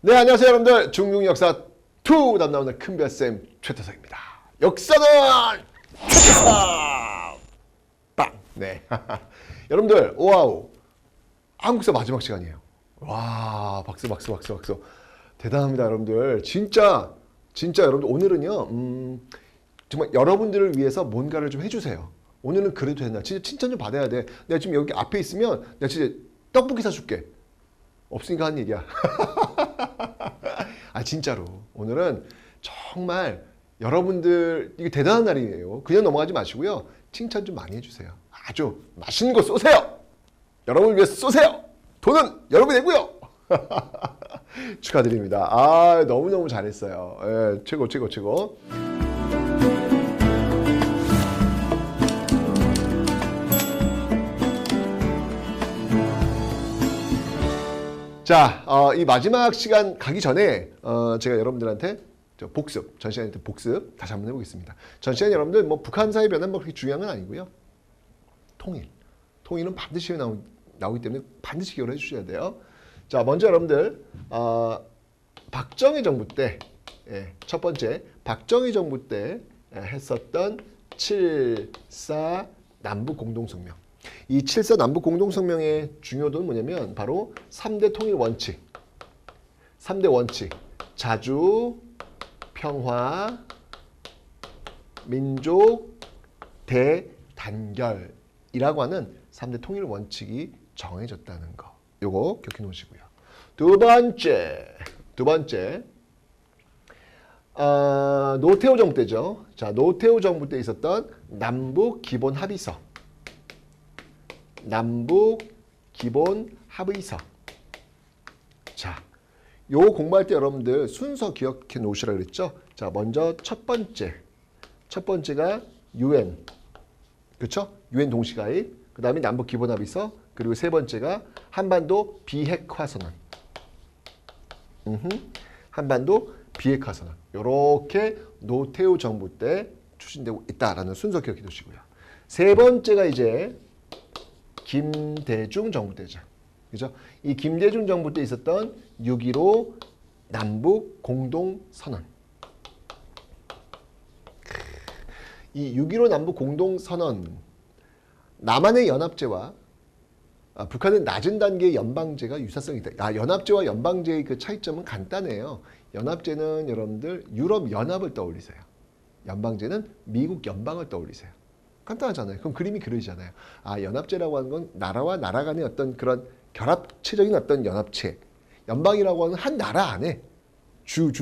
네, 안녕하세요 여러분들. 중국 역사 2 담당하는 큰별쌤 최태성입니다. 역사는 최태성! 빵! 네. 여러분들, 오와우. 한국사 마지막 시간이에요. 와, 박수. 대단합니다, 여러분들. 진짜 여러분들, 오늘은요, 정말 여러분들을 위해서 뭔가를 좀 해주세요. 오늘은 그래도 된다. 진짜 칭찬 좀 받아야 돼. 내가 지금 여기 앞에 있으면 내가 진짜 떡볶이 사줄게. 없으니까 하는 얘기야. 아, 진짜로. 오늘은 정말 여러분들, 이게 대단한 날이에요. 그냥 넘어가지 마시고요. 칭찬 좀 많이 해주세요. 아주 맛있는 거 쏘세요. 여러분을 위해서 쏘세요. 돈은 여러분이 내고요. 축하드립니다. 아, 너무너무 잘했어요. 예, 최고. 자, 이 마지막 시간 가기 전에 제가 여러분들한테 복습, 전 시간에 복습 다시 한번 해보겠습니다. 전 시간 여러분들 뭐 북한사의 변화는 뭐 그렇게 중요한 건 아니고요. 통일은 반드시 나오기 때문에 반드시 기억을 해주셔야 돼요. 자, 먼저 여러분들 박정희 정부 때 첫 번째 박정희 정부 때 했었던 7.4 남북 공동성명. 이 7.4 남북 공동성명의 중요도는 뭐냐면 바로 3대 통일 원칙. 3대 원칙. 자주, 평화, 민족, 대단결이라고 하는 3대 통일 원칙이 정해졌다는 거. 요거 기억해 놓으시고요. 두 번째. 노태우 정부 때죠. 자, 노태우 정부 때 있었던 남북 기본 합의서. 남북 기본 합의서. 자, 요 공부할 때 여러분들 순서 기억해 놓으시라 그랬죠? 자, 먼저 첫 번째가 UN. 그렇죠? UN 동시가입. 그다음에 남북 기본 합의서. 그리고 세 번째가 한반도 비핵화 선언. 한반도 비핵화 선언. 요렇게 노태우 정부 때 추진되고 있다라는 순서 기억해 두시고요. 세 번째가 이제 김대중 정부 때죠. 그죠? 이 김대중 정부 때 있었던 6.15 남북 공동선언. 이 6.15 남북 공동선언, 남한의 연합제와 북한의 낮은 단계의 연방제가 유사성이 있다. 연합제와 연방제의 그 차이점은 간단해요. 연합제는 여러분들 유럽 연합을 떠올리세요. 연방제는 미국 연방을 떠올리세요. 간단하잖아요. 그럼 그림이 그려지잖아요. 연합제라고 하는 건 나라와 나라 간의 어떤 그런 결합체적인 어떤 연합체. 연방이라고 하는 한 나라 안에 주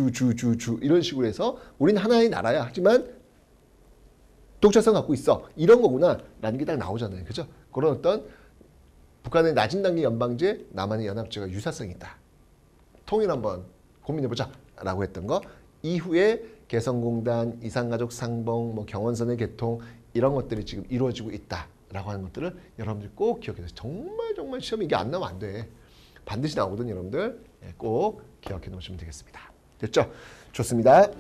이런 식으로 해서 우린 하나의 나라야. 하지만 독자성 갖고 있어. 이런 거구나. 라는 게 딱 나오잖아요. 그죠? 그런 어떤 북한의 낮은 단계 연방제, 남한의 연합제가 유사성이 있다. 통일 한번 고민해보자. 라고 했던 거. 이후에 개성공단, 이산가족 상봉, 뭐 경원선의 개통 이런 것들이 지금 이루어지고 있다라고 하는 것들을 여러분들 꼭 기억해 두세요. 정말 시험에 이게 안 나오면 안 돼. 반드시 나오거든요, 여러분들. 꼭 기억해 놓으시면 되겠습니다. 됐죠? 좋습니다.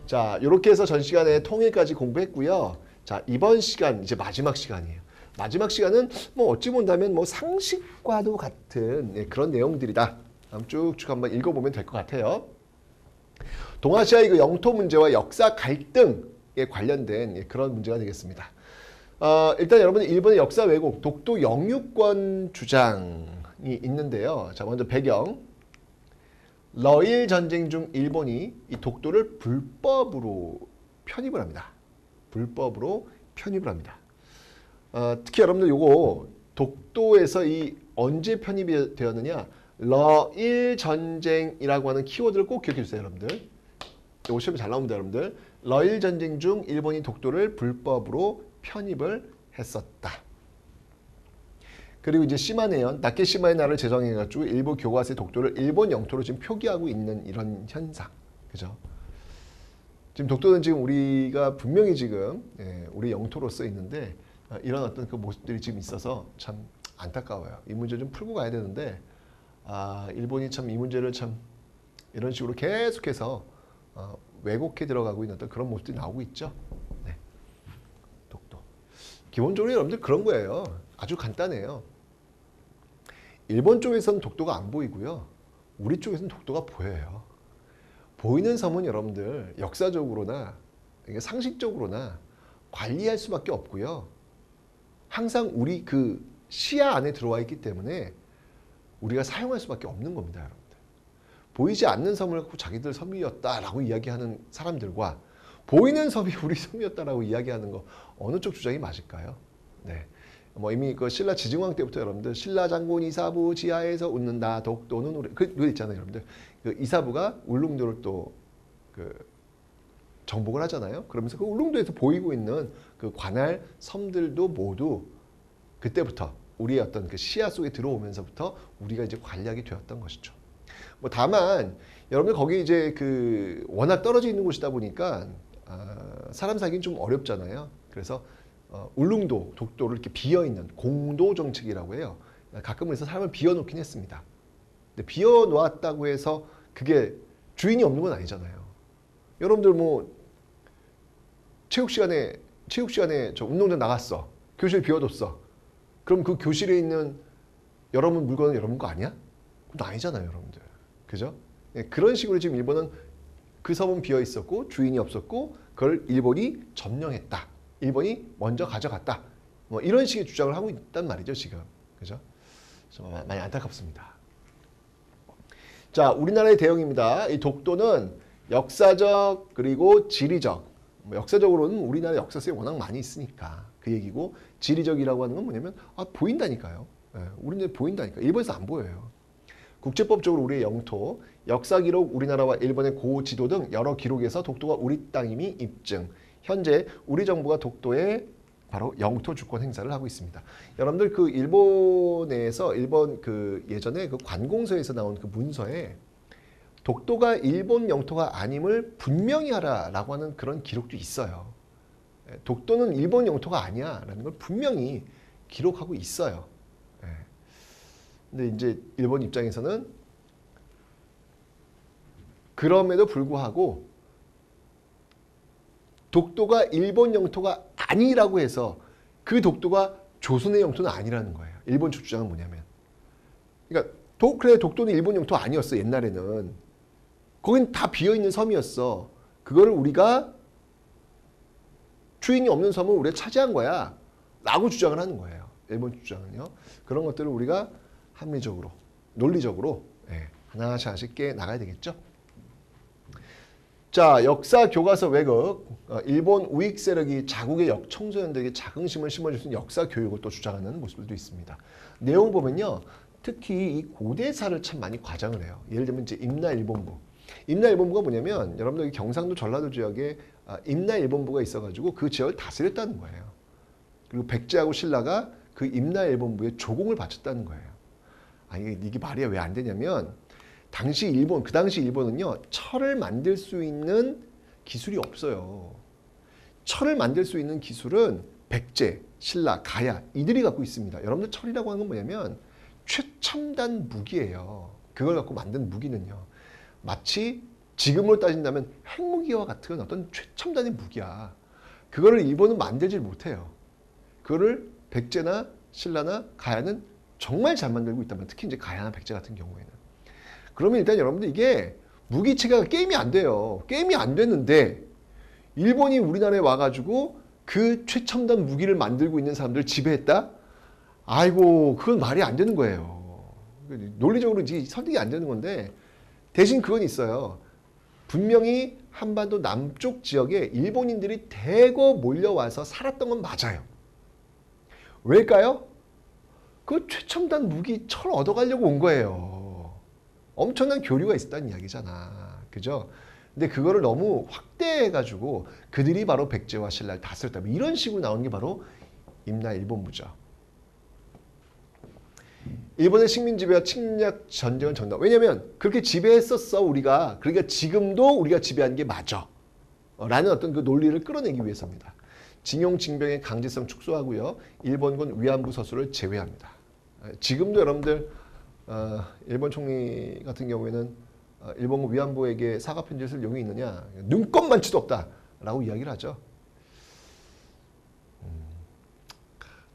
자, 이렇게 해서 전 시간에 통일까지 공부했고요. 자, 이번 시간 이제 마지막 시간이에요. 마지막 시간은 뭐 어찌 본다면 뭐 상식과도 같은 그런 내용들이다. 쭉쭉 한번 읽어보면 될 것 같아요. 동아시아의 그 영토 문제와 역사 갈등에 관련된 그런 문제가 되겠습니다. 일단 여러분 일본의 역사 왜곡, 독도 영유권 주장이 있는데요. 자, 먼저 배경. 러일 전쟁 중 일본이 이 독도를 불법으로 편입을 합니다. 특히 여러분들 요거 독도에서 이 언제 편입이 되었느냐, 러일 전쟁이라고 하는 키워드를 꼭 기억해 주세요, 여러분들. 요거 시험에 잘 나옵니다, 여러분들. 러일 전쟁 중 일본이 독도를 불법으로 편입을 했었다. 그리고 이제 시마네현, 나케시마의 나라를 제정해가지고 일부 교과서의 독도를 일본 영토로 지금 표기하고 있는 이런 현상, 그죠? 지금 독도는 지금 우리가 분명히 지금 우리 영토로서 있는데 이런 어떤 그 모습들이 지금 있어서 참 안타까워요. 이 문제 좀 풀고 가야 되는데 일본이 참 이 문제를 참 이런 식으로 계속해서 왜곡해 들어가고 있는 어떤 그런 모습들이 나오고 있죠. 네. 기본적으로 여러분들 그런 거예요. 아주 간단해요. 일본 쪽에서는 독도가 안 보이고요. 우리 쪽에서는 독도가 보여요. 보이는 섬은 여러분들 역사적으로나 이게 상식적으로나 관리할 수밖에 없고요. 항상 우리 그 시야 안에 들어와 있기 때문에 우리가 사용할 수밖에 없는 겁니다, 여러분들. 보이지 않는 섬을 갖고 자기들 섬이었다라고 이야기하는 사람들과 보이는 섬이 우리 섬이었다라고 이야기하는 거 어느 쪽 주장이 맞을까요? 네. 뭐 이미 그 신라 지증왕 때부터 여러분들 신라 장군 이사부 지하에서 웃는다 독도는 우리 그거 있잖아요, 여러분들. 그 이사부가 울릉도를 또 그 정복을 하잖아요. 그러면서 그 울릉도에서 보이고 있는 그 관할 섬들도 모두 그때부터 우리의 어떤 그 시야 속에 들어오면서부터 우리가 이제 관리하게 되었던 것이죠. 뭐 다만 여러분들 거기 이제 그 워낙 떨어져 있는 곳이다 보니까 사람 살기는 좀 어렵잖아요. 그래서 울릉도, 독도를 이렇게 비어 있는 공도 정책이라고 해요. 가끔은 그래서 사람을 비워 놓긴 했습니다. 근데 비워 놓았다고 해서 그게 주인이 없는 건 아니잖아요. 여러분들 뭐 체육 시간에 저 운동장 나갔어. 교실 비워뒀어. 그럼 그 교실에 있는 여러분 물건은 여러분 거 아니야? 그건 아니잖아요, 여러분들. 그죠? 예, 그런 식으로 지금 일본은 그 섬은 비어 있었고 주인이 없었고 그걸 일본이 점령했다. 일본이 먼저 가져갔다. 뭐 이런 식의 주장을 하고 있단 말이죠, 지금. 그죠? 좀 많이 안타깝습니다. 자, 우리나라의 대응입니다. 이 독도는 역사적 그리고 지리적. 역사적으로는 우리나라 역사성이 워낙 많이 있으니까 그 얘기고, 지리적이라고 하는 건 뭐냐면 보인다니까요. 우리나라 보인다니까. 일본에서 안 보여요. 국제법적으로 우리의 영토, 역사 기록, 우리나라와 일본의 고지도 등 여러 기록에서 독도가 우리 땅임이 입증. 현재 우리 정부가 독도에 바로 영토 주권 행사를 하고 있습니다. 여러분들 그 일본에서 일본 그 예전에 그 관공서에서 나온 그 문서에 독도가 일본 영토가 아님을 분명히 하라라고 하는 그런 기록도 있어요. 독도는 일본 영토가 아니야라는 걸 분명히 기록하고 있어요. 근데 이제 일본 입장에서는 그럼에도 불구하고 독도가 일본 영토가 아니라고 해서 그 독도가 조선의 영토는 아니라는 거예요. 일본 측 주장은 뭐냐면, 그러니까 그래 독도는 일본 영토 아니었어. 옛날에는 거긴 다 비어있는 섬이었어. 그거를 우리가 주인이 없는 섬을 우리가 차지한 거야 라고 주장을 하는 거예요. 일본 주장은요. 그런 것들을 우리가 합리적으로, 논리적으로 하나씩 깨 나가야 되겠죠. 자, 역사 교과서 왜곡. 일본 우익 세력이 자국의 청소년들에게 자긍심을 심어줄 수 있는 역사 교육을 또 주장하는 모습들도 있습니다. 내용을 보면요, 특히 이 고대사를 참 많이 과장을 해요. 예를 들면 이제 임나일본부. 임나일본부가 뭐냐면 여러분들 경상도 전라도 지역에 임나일본부가 있어가지고 그 지역을 다스렸다는 거예요. 그리고 백제하고 신라가 그 임나일본부에 조공을 바쳤다는 거예요. 아니 이게 말이 왜 안 되냐면 당시 일본, 그 당시 일본은요, 철을 만들 수 있는 기술이 없어요. 철을 만들 수 있는 기술은 백제, 신라, 가야 이들이 갖고 있습니다. 여러분들 철이라고 하는 건 뭐냐면 최첨단 무기예요. 그걸 갖고 만든 무기는요, 마치 지금으로 따진다면 핵무기와 같은 어떤 최첨단의 무기야. 그거를 일본은 만들질 못해요. 그거를 백제나 신라나 가야는 정말 잘 만들고 있다면, 특히 이제 가야나 백제 같은 경우에는. 그러면 일단 여러분들 이게 무기체계가 게임이 안 돼요. 게임이 안 됐는데 일본이 우리나라에 와가지고 그 최첨단 무기를 만들고 있는 사람들을 지배했다? 아이고, 그건 말이 안 되는 거예요. 논리적으로 이제 설득이 안 되는 건데, 대신 그건 있어요. 분명히 한반도 남쪽 지역에 일본인들이 대거 몰려와서 살았던 건 맞아요. 왜일까요? 그 최첨단 무기 철 얻어가려고 온 거예요. 엄청난 교류가 있었다는 이야기잖아. 그죠? 근데 그거를 너무 확대해가지고 그들이 바로 백제와 신라를 다스렸다. 이런 식으로 나오는 게 바로 임나일본부죠. 일본의 식민 지배와 침략 전쟁은 정답. 왜냐면 그렇게 지배했었어 우리가. 그러니까 지금도 우리가 지배하는 게 맞아. 라는 어떤 그 논리를 끌어내기 위해서입니다. 징용 징병의 강제성 축소하고요. 일본군 위안부 서술을 제외합니다. 지금도 여러분들 일본 총리 같은 경우에는 일본군 위안부에게 사과 편지를 쓸 용이 있느냐? 눈꼽만치도 없다라고 이야기를 하죠.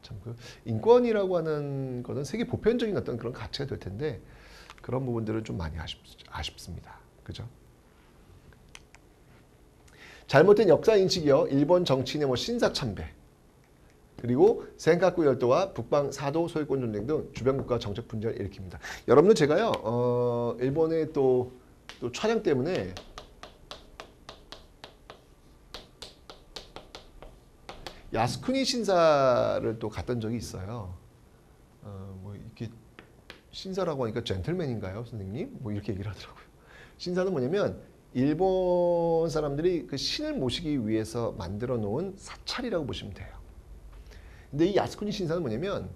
참 그 인권이라고 하는 거는 세계 보편적인 어떤 그런 가치가 될 텐데 그런 부분들은 좀 많이 아쉽습니다. 그죠? 잘못된 역사 인식이요. 일본 정치인의 뭐 신사참배 그리고 센카쿠 열도와 북방 사도 소유권 전쟁 등 주변 국가 정책 분쟁을 일으킵니다. 여러분들 제가요 일본의 또 촬영 때문에 야스쿠니 신사를 또 갔던 적이 있어요. 뭐 이렇게 신사라고 하니까 젠틀맨인가요, 선생님? 뭐 이렇게 얘기를 하더라고요. 신사는 뭐냐면 일본 사람들이 그 신을 모시기 위해서 만들어 놓은 사찰이라고 보시면 돼요. 근데 이 야스쿠니 신사는 뭐냐면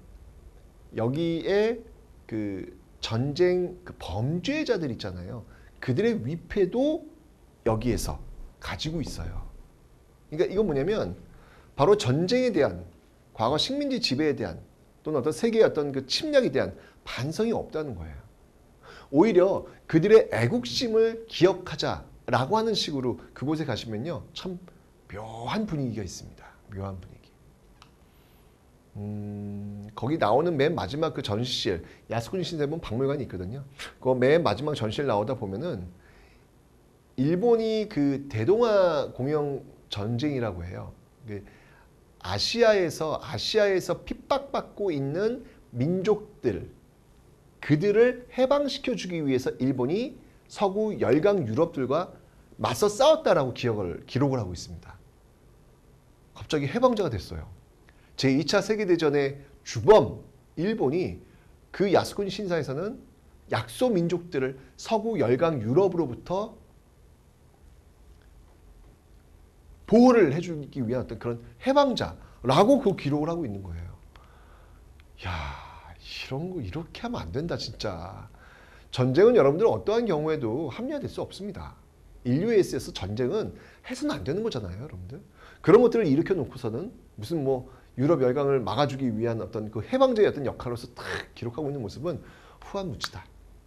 여기에 그 전쟁 그 범죄자들 있잖아요. 그들의 위패도 여기에서 가지고 있어요. 그러니까 이건 뭐냐면 바로 전쟁에 대한 과거 식민지 지배에 대한 또는 어떤 세계의 어떤 그 침략에 대한 반성이 없다는 거예요. 오히려 그들의 애국심을 기억하자라고 하는 식으로 그곳에 가시면요. 참 묘한 분위기가 있습니다. 묘한 분위기. 거기 나오는 맨 마지막 그 전시실, 야스쿠니 신사본 박물관이 있거든요. 그 맨 마지막 전시실 나오다 보면은 일본이 그 대동아 공영 전쟁이라고 해요. 아시아에서 핍박받고 있는 민족들, 그들을 해방시켜주기 위해서 일본이 서구 열강 유럽들과 맞서 싸웠다라고 기록을 하고 있습니다. 갑자기 해방자가 됐어요. 제2차 세계대전의 주범 일본이 그 야스쿠니 신사에서는 약소 민족들을 서구 열강 유럽으로부터 보호를 해주기 위한 어떤 그런 해방자라고 그 기록을 하고 있는 거예요. 야, 이런 거 이렇게 하면 안 된다 진짜. 전쟁은 여러분들 어떠한 경우에도 합리화될 수 없습니다. 인류에 있어서 전쟁은 해서는 안 되는 거잖아요, 여러분들. 그런 것들을 일으켜 놓고서는 무슨 뭐 유럽 열강을 막아주기 위한 어떤 그 해방자의 어떤 역할로서 딱 기록하고 있는 모습은 후한무치다.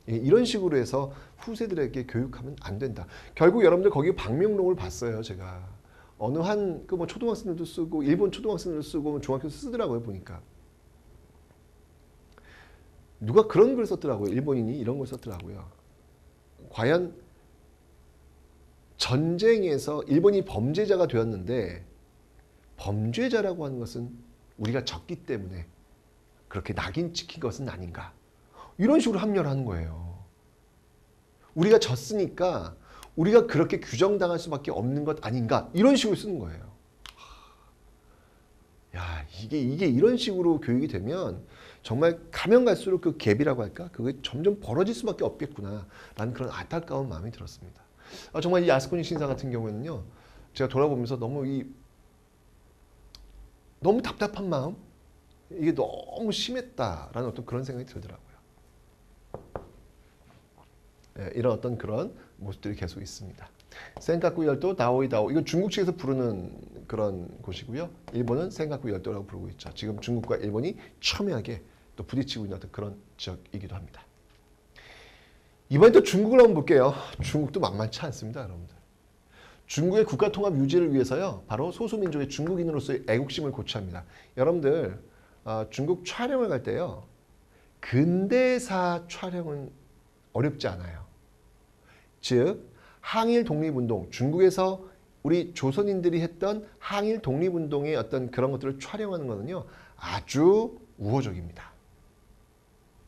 이런 식으로 해서 후세들에게 교육하면 안 된다. 결국 여러분들 거기 방명록을 봤어요, 제가. 어느 한 그 뭐 초등학생들도 쓰고 일본 초등학생들도 쓰고 중학교 쓰더라고요, 보니까. 누가 그런 글 썼더라고요. 일본인이 이런 걸 썼더라고요. 과연 전쟁에서 일본이 범죄자가 되었는데 범죄자라고 하는 것은 우리가 졌기 때문에 그렇게 낙인 찍힌 것은 아닌가. 이런 식으로 합리화를 하는 거예요. 우리가 졌으니까 우리가 그렇게 규정당할 수밖에 없는 것 아닌가. 이런 식으로 쓰는 거예요. 야, 이게 이런 식으로 교육이 되면 정말 가면 갈수록 그 갭이라고 할까? 그게 점점 벌어질 수밖에 없겠구나. 라는 그런 안타까운 마음이 들었습니다. 정말 이 야스쿠니 신사 같은 경우에는요. 제가 돌아보면서 너무 답답한 마음? 이게 너무 심했다라는 어떤 그런 생각이 들더라고요. 네, 이런 어떤 그런 모습들이 계속 있습니다. 센카쿠 열도 다오이다오. 이건 중국 측에서 부르는 그런 곳이고요. 일본은 센카쿠 열도라고 부르고 있죠. 지금 중국과 일본이 첨예하게 또 부딪히고 있는 어떤 그런 지역이기도 합니다. 이번에 또 중국을 한번 볼게요. 중국도 만만치 않습니다, 여러분들. 중국의 국가 통합 유지를 위해서요. 바로 소수민족의 중국인으로서의 애국심을 고취합니다. 여러분들 중국 촬영을 갈 때요. 근대사 촬영은 어렵지 않아요. 즉 항일 독립운동, 중국에서 우리 조선인들이 했던 항일 독립운동의 어떤 그런 것들을 촬영하는 것은요. 아주 우호적입니다.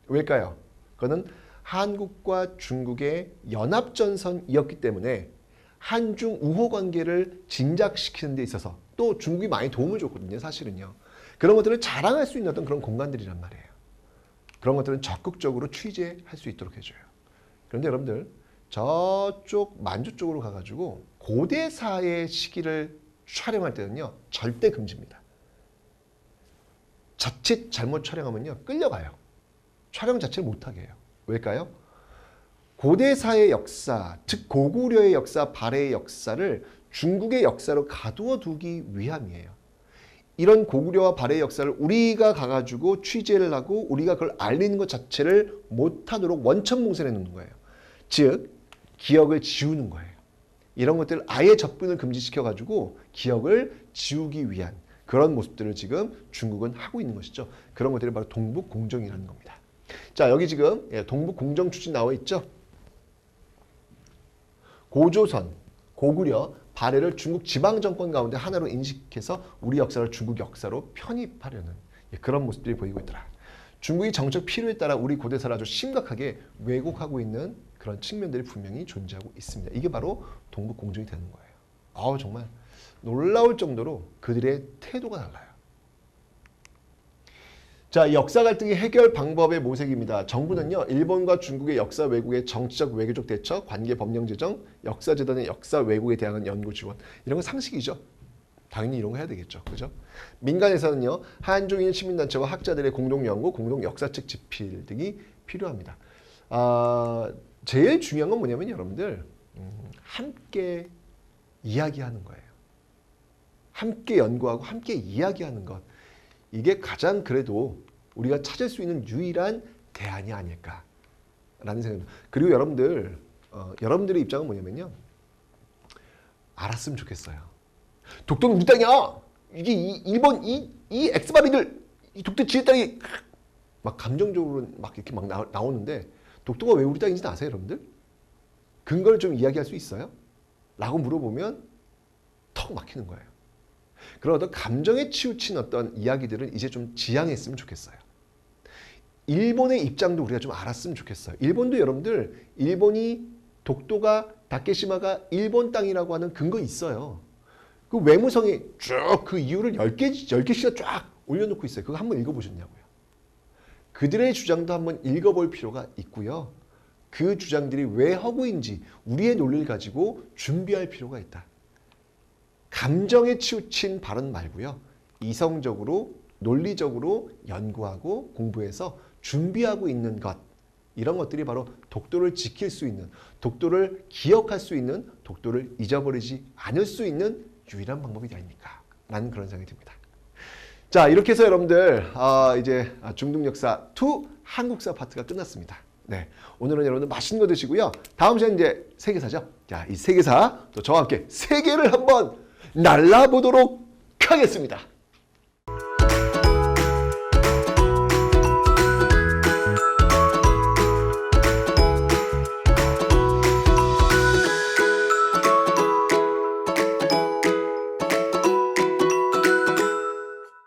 왜일까요? 그거는 한국과 중국의 연합전선이었기 때문에 한중 우호 관계를 진작시키는 데 있어서 또 중국이 많이 도움을 줬거든요. 사실은요. 그런 것들을 자랑할 수 있는 어떤 그런 공간들이란 말이에요. 그런 것들은 적극적으로 취재할 수 있도록 해줘요. 그런데 여러분들 저쪽 만주 쪽으로 가가지고 고대사의 시기를 촬영할 때는요. 절대 금지입니다. 자칫 잘못 촬영하면요. 끌려가요. 촬영 자체를 못하게 해요. 왜일까요? 고대사의 역사, 즉 고구려의 역사, 발해의 역사를 중국의 역사로 가두어 두기 위함이에요. 이런 고구려와 발해의 역사를 우리가 가가지고 취재를 하고 우리가 그걸 알리는 것 자체를 못하도록 원천봉쇄해 놓는 거예요. 즉 기억을 지우는 거예요. 이런 것들을 아예 접근을 금지시켜가지고 기억을 지우기 위한 그런 모습들을 지금 중국은 하고 있는 것이죠. 그런 것들이 바로 동북공정이라는 겁니다. 자, 여기 지금 동북공정 추진 나와 있죠. 고조선, 고구려, 발해를 중국 지방정권 가운데 하나로 인식해서 우리 역사를 중국 역사로 편입하려는 그런 모습들이 보이고 있더라. 중국이 정책 필요에 따라 우리 고대사를 아주 심각하게 왜곡하고 있는 그런 측면들이 분명히 존재하고 있습니다. 이게 바로 동북공정이 되는 거예요. 아우, 정말 놀라울 정도로 그들의 태도가 달라요. 자, 역사 갈등의 해결 방법의 모색입니다. 정부는요, 일본과 중국의 역사 왜곡의 정치적 외교적 대처, 관계 법령 제정, 역사재단의 역사 왜곡에 대한 연구 지원, 이런 건 상식이죠. 당연히 이런 거 해야 되겠죠. 그죠? 민간에서는요, 한중일 시민단체와 학자들의 공동 연구, 공동 역사책 집필 등이 필요합니다. 제일 중요한 건 뭐냐면 여러분들 함께 이야기하는 거예요. 함께 연구하고 함께 이야기하는 것. 이게 가장 그래도 우리가 찾을 수 있는 유일한 대안이 아닐까라는 생각입니다. 그리고 여러분들의 입장은 뭐냐면요. 알았으면 좋겠어요. 독도는 우리 땅이야. 이게 일본 이 엑스바리들 이 독도 지의 땅이 막 감정적으로 막 이렇게 막 나오는데 독도가 왜 우리 땅인지 아세요, 여러분들? 근거를 좀 이야기할 수 있어요? 라고 물어보면 턱 막히는 거예요. 그런 어떤 감정에 치우친 어떤 이야기들은 이제 좀 지양했으면 좋겠어요. 일본의 입장도 우리가 좀 알았으면 좋겠어요. 일본도 여러분들, 일본이 독도가 다케시마가 일본 땅이라고 하는 근거 있어요. 그 외무성에 쭉 그 이유를 10개씩이나 쫙 올려놓고 있어요. 그거 한번 읽어보셨냐고요. 그들의 주장도 한번 읽어볼 필요가 있고요. 그 주장들이 왜 허구인지 우리의 논리를 가지고 준비할 필요가 있다. 감정에 치우친 발언 말고요. 이성적으로 논리적으로 연구하고 공부해서 준비하고 있는 것, 이런 것들이 바로 독도를 지킬 수 있는, 독도를 기억할 수 있는, 독도를 잊어버리지 않을 수 있는 유일한 방법이 아닙니까? 라는 그런 생각이 듭니다. 자, 이렇게 해서 여러분들 이제 중동 역사 2 한국사 파트가 끝났습니다. 네, 오늘은 여러분들 맛있는 거 드시고요. 다음 시간에 이제 세계사죠. 자, 이 세계사 또 저와 함께 세계를 한번 날라보도록 하겠습니다.